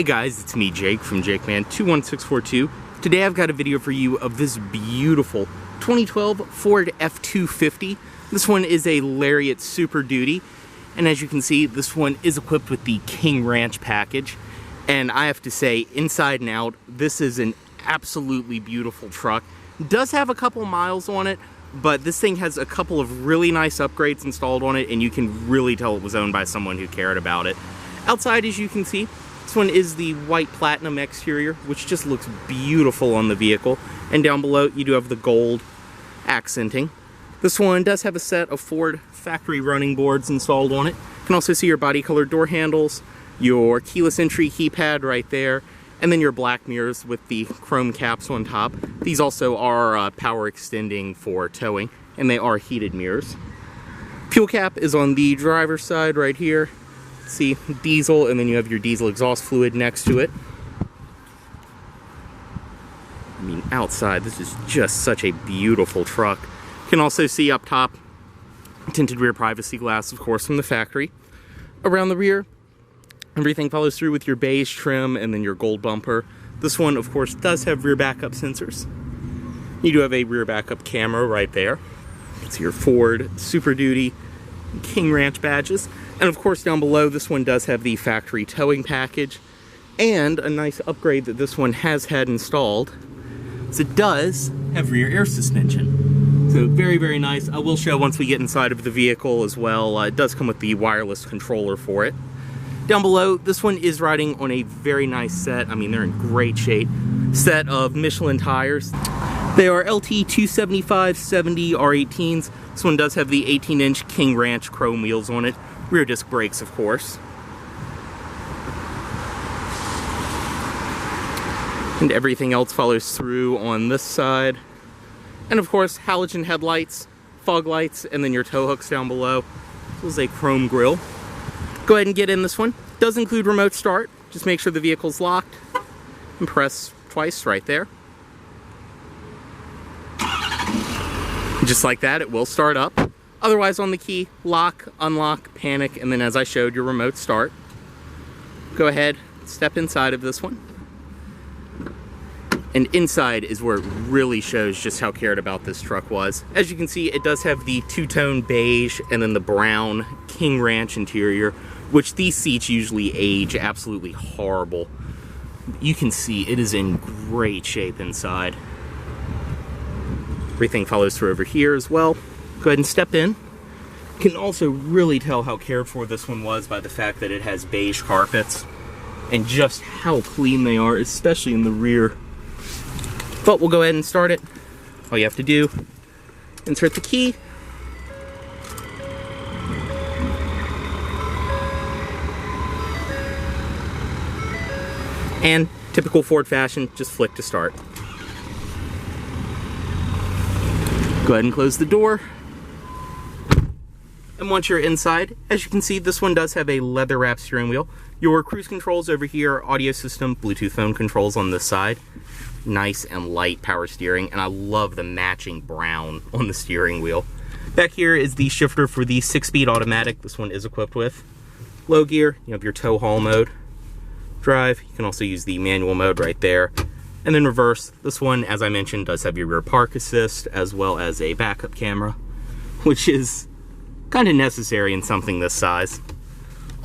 guys, it's me Jake from JakeMan21642. Today I've got a video for you of this beautiful 2012 Ford F-250. This one is a Lariat Super Duty, and as you can see, this one is equipped with the King Ranch package. And I have to say, inside and out, this is an absolutely beautiful truck. It does have a couple miles on it, but this thing has a couple of really nice upgrades installed on it, and you can really tell it was owned by someone who cared about it. Outside, as you can see, this one is the white platinum exterior, which just looks beautiful on the vehicle. And down below, you do have the gold accenting. This one does have a set of Ford factory running boards installed on it. You can also see your body colored door handles, your keyless entry keypad right there, and then your black mirrors with the chrome caps on top. These also are power extending for towing, and they are heated mirrors. Fuel cap is on the driver's side right here. See, diesel, and then you have your diesel exhaust fluid next to it. I mean, outside, this is just such a beautiful truck. You can also see up top, tinted rear privacy glass, of course, from the factory. Around the rear, everything follows through with your beige trim and then your gold bumper. This one, of course, does have rear backup sensors. You do have a rear backup camera right there. It's your Ford Super Duty King Ranch badges. And of course, down below, this one does have the factory towing package. And a nice upgrade that this one has had installed is it does have rear air suspension. So very, very nice. I will show once we get inside of the vehicle as well. It does come with the wireless controller for it. Down below, this one is riding on a very nice set. I mean, they're in great shape. Set of Michelin tires. They are LT 275/70 R18s. This one does have the 18-inch King Ranch chrome wheels on it. Rear disc brakes, of course. And everything else follows through on this side. And of course, halogen headlights, fog lights, and then your tow hooks down below. This is a chrome grille. Go ahead and get in this one. It does include remote start. Just make sure the vehicle's locked and press twice right there. Just like that, it will start up. Otherwise, on the key, lock, unlock, panic, and then as I showed, your remote start. Go ahead, step inside of this one. And inside is where it really shows just how cared about this truck was. As you can see, it does have the two-tone beige and then the brown King Ranch interior, which these seats usually age absolutely horrible. You can see it is in great shape inside. Everything follows through over here as well. Go ahead and step in. You can also really tell how cared for this one was by the fact that it has beige carpets and just how clean they are, especially in the rear. But we'll go ahead and start it. All you have to do, insert the key. And typical Ford fashion, just flick to start. Go ahead and close the door. And once you're inside, as you can see, this one does have a leather wrap steering wheel. Your cruise controls over here, audio system, Bluetooth phone controls on this side. Nice and light power steering, and I love the matching brown on the steering wheel. Back here is the shifter for the 6-speed automatic this one is equipped with. Low gear, you have your tow haul mode. Drive, you can also use the manual mode right there. And then reverse, this one, as I mentioned, does have your rear park assist as well as a backup camera, which is kind of necessary in something this size.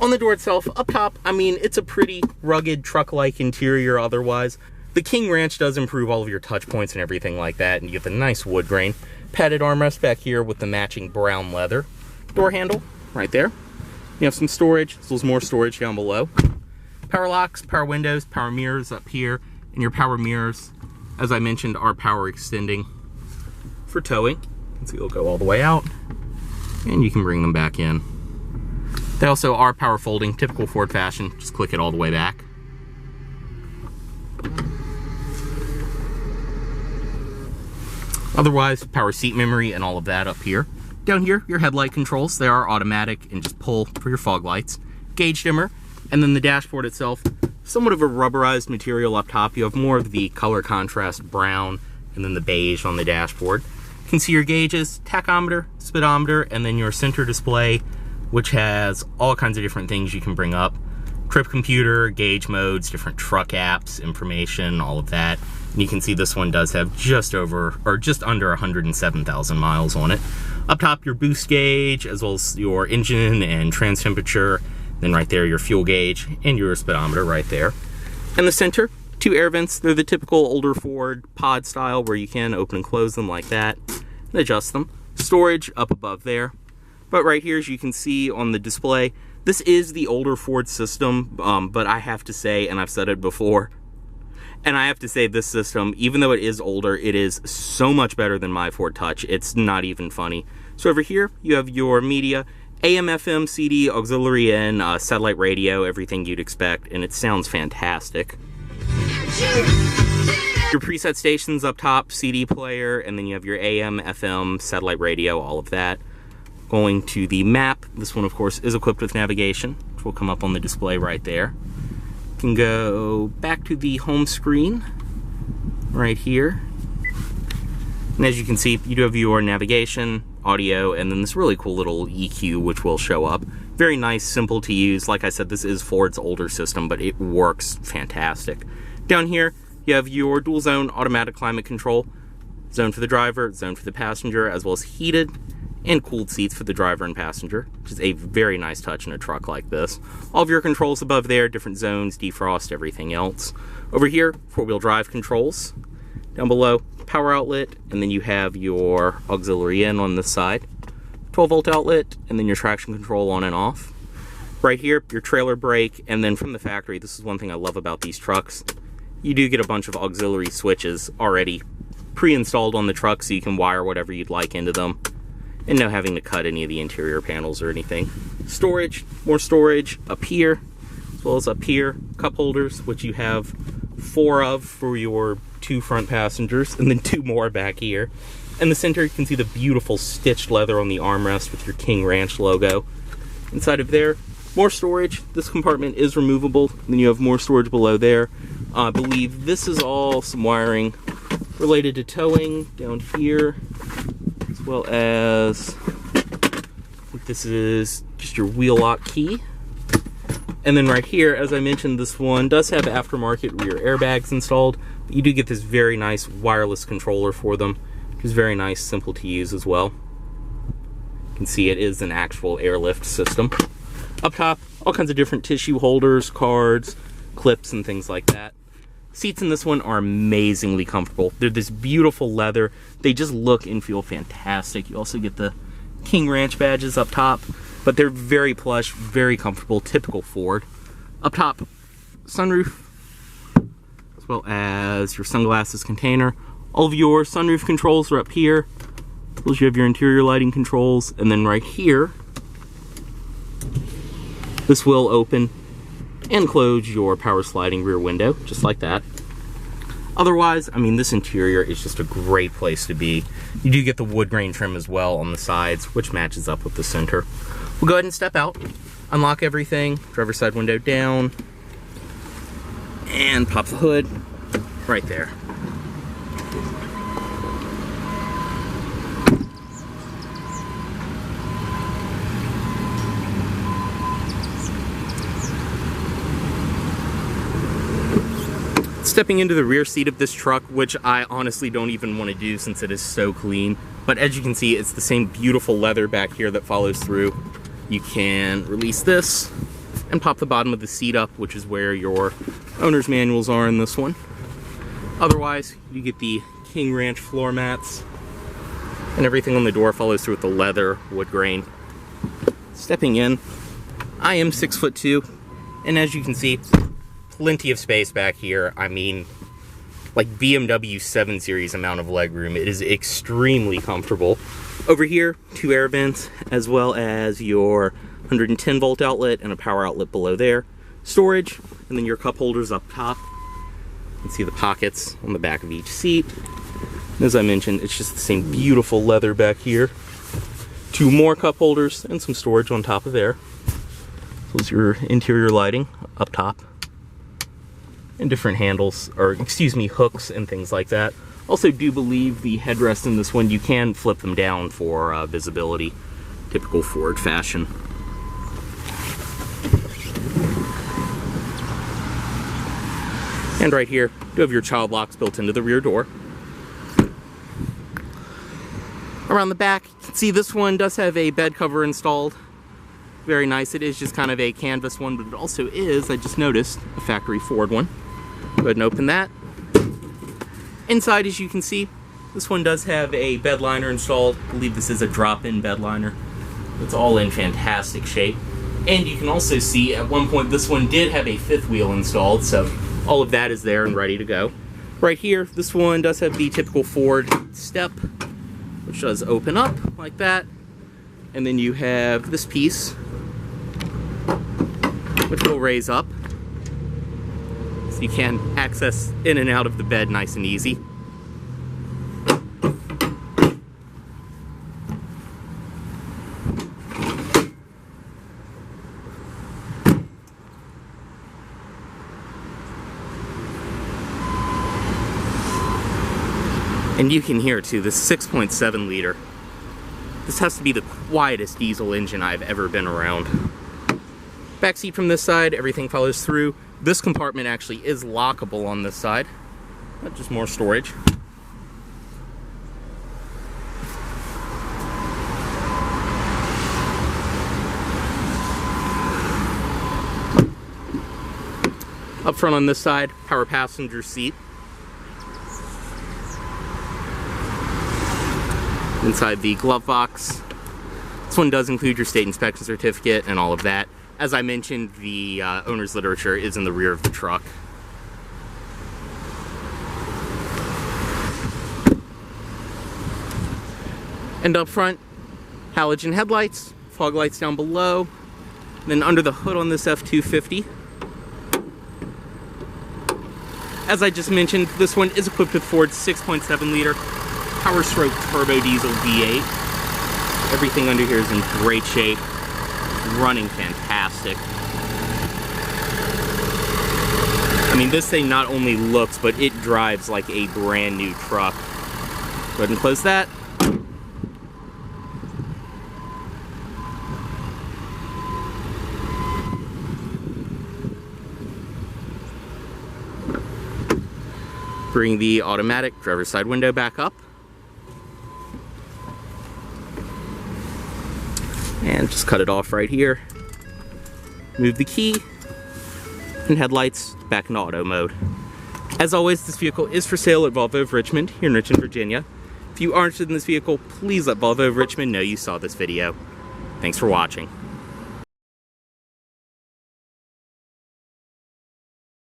On the door itself, up top, I mean, it's a pretty rugged truck-like interior otherwise. The King Ranch does improve all of your touch points and everything like that, and you get the nice wood grain. Padded armrest back here with the matching brown leather. Door handle right there. You have some storage, so there's more storage down below. Power locks, power windows, power mirrors up here. And your power mirrors, as I mentioned, are power extending for towing. You can see they'll go all the way out, and you can bring them back in. They also are power folding, typical Ford fashion. Just click it all the way back. Otherwise, power seat memory and all of that up here. Down here, your headlight controls. They are automatic and just pull for your fog lights. Gauge dimmer, and then the dashboard itself. Somewhat of a rubberized material up top. You have more of the color contrast brown and then the beige on the dashboard. You can see your gauges, tachometer, speedometer, and then your center display, which has all kinds of different things you can bring up. trip computer, gauge modes, different truck apps, information, all of that. And you can see this one does have just under 107,000 miles on it. Up top, your boost gauge, as well as your engine and trans temperature. Then right there, your fuel gauge and your speedometer right there. In the center, 2 air vents. They're the typical older Ford pod style where you can open and close them like that and adjust them. Storage up above there. But right here, as you can see on the display, this is the older Ford system, but I have to say, and I've said it before, and I have to say this system, even though it is older, it is so much better than my Ford Touch. It's not even funny. So over here, you have your media, AM, FM, CD, auxiliary in, satellite radio, everything you'd expect, and it sounds fantastic. Your preset stations up top, CD player, and then you have your AM, FM, satellite radio, all of that. Going to the map, this one of course is equipped with navigation, which will come up on the display right there. You can go back to the home screen right here. And as you can see, you do have your navigation, audio, and then this really cool little EQ which will show up. Very nice, simple to use. Like I said, this is Ford's older system, but it works fantastic. Down here, you have your dual zone automatic climate control, zone for the driver, zone for the passenger, as well as heated and cooled seats for the driver and passenger, which is a very nice touch in a truck like this. All of your controls above there, different zones, defrost, everything else. Over here, 4-wheel drive controls. Down below, power outlet, and then you have your auxiliary in on this side. 12-volt outlet, and then your traction control on and off. Right here, your trailer brake, and then from the factory, this is one thing I love about these trucks, you do get a bunch of auxiliary switches already pre-installed on the truck, so you can wire whatever you'd like into them. And no having to cut any of the interior panels or anything. Storage, more storage up here, as well as up here. Cup holders, which you have 4 of for your 2 front passengers, and then 2 more back here. In the center, you can see the beautiful stitched leather on the armrest with your King Ranch logo. Inside of there, more storage. This compartment is removable. Then you have more storage below there. I believe this is all some wiring related to towing down here, as well as this is just your wheel lock key. And then right here, as I mentioned, this one does have aftermarket rear airbags installed. But you do get this very nice wireless controller for them, which is very nice, simple to use as well. You can see it is an actual airlift system. Up top, all kinds of different tissue holders, cards, clips, and things like that. Seats in this one are amazingly comfortable. They're this beautiful leather. They just look and feel fantastic. You also get the King Ranch badges up top, but they're very plush, very comfortable, typical Ford. Up top, sunroof, as well as your sunglasses container. All of your sunroof controls are up here. As well as you have your interior lighting controls, and then right here, this will open and close your power sliding rear window, just like that. Otherwise, I mean, this interior is just a great place to be. You do get the wood grain trim as well on the sides, which matches up with the center. We'll go ahead and step out, unlock everything, driver's side window down, and pop the hood right there. Stepping into the rear seat of this truck, which I honestly don't even want to do since it is so clean. But as you can see, it's the same beautiful leather back here that follows through. You can release this and pop the bottom of the seat up, which is where your owner's manuals are in this one. Otherwise, you get the King Ranch floor mats, and everything on the door follows through with the leather, wood grain. Stepping in, I am 6'2", and as you can see, plenty of space back here. I mean, like BMW 7 Series amount of legroom. It is extremely comfortable. Over here, 2 air vents, as well as your 110 volt outlet and a power outlet below there. Storage, and then your cup holders up top. You can see the pockets on the back of each seat. And as I mentioned, it's just the same beautiful leather back here. 2 more cup holders and some storage on top of there. So is your interior lighting up top. And different handles, or excuse me, hooks and things like that. Also do believe the headrest in this one, you can flip them down for visibility. Typical Ford fashion. And right here, you have your child locks built into the rear door. Around the back, you can see this one does have a bed cover installed. Very nice. It is just kind of a canvas one, but it also is, I just noticed, a factory Ford one. Go ahead and open that. Inside, as you can see, this one does have a bed liner installed. I believe this is a drop-in bed liner. It's all in fantastic shape. And you can also see at one point this one did have a fifth wheel installed, so all of that is there and ready to go. Right here, this one does have the typical Ford step, which does open up like that. And then you have this piece, which will raise up. So you can access in and out of the bed nice and easy. And you can hear too, this 6.7 liter. This has to be the quietest diesel engine I've ever been around. Back seat from this side, everything follows through. This compartment actually is lockable on this side. Just more storage. Up front on this side, power passenger seat. Inside the glove box. This one does include your state inspection certificate and all of that. As I mentioned, the owner's literature is in the rear of the truck. And up front, halogen headlights, fog lights down below. Then under the hood on this F-250. As I just mentioned, this one is equipped with Ford's 6.7 liter Power Stroke Turbo Diesel V8. Everything under here is in great shape. Running fantastic. I mean, this thing not only looks, but it drives like a brand new truck. Go ahead and close that. Bring the automatic driver's side window back up. And just cut it off right here. Move the key and headlights back into auto mode. As always, this vehicle is for sale at Volvo of Richmond here in Richmond, Virginia. If you are interested in this vehicle, please let Volvo of Richmond know you saw this video. Thanks for watching.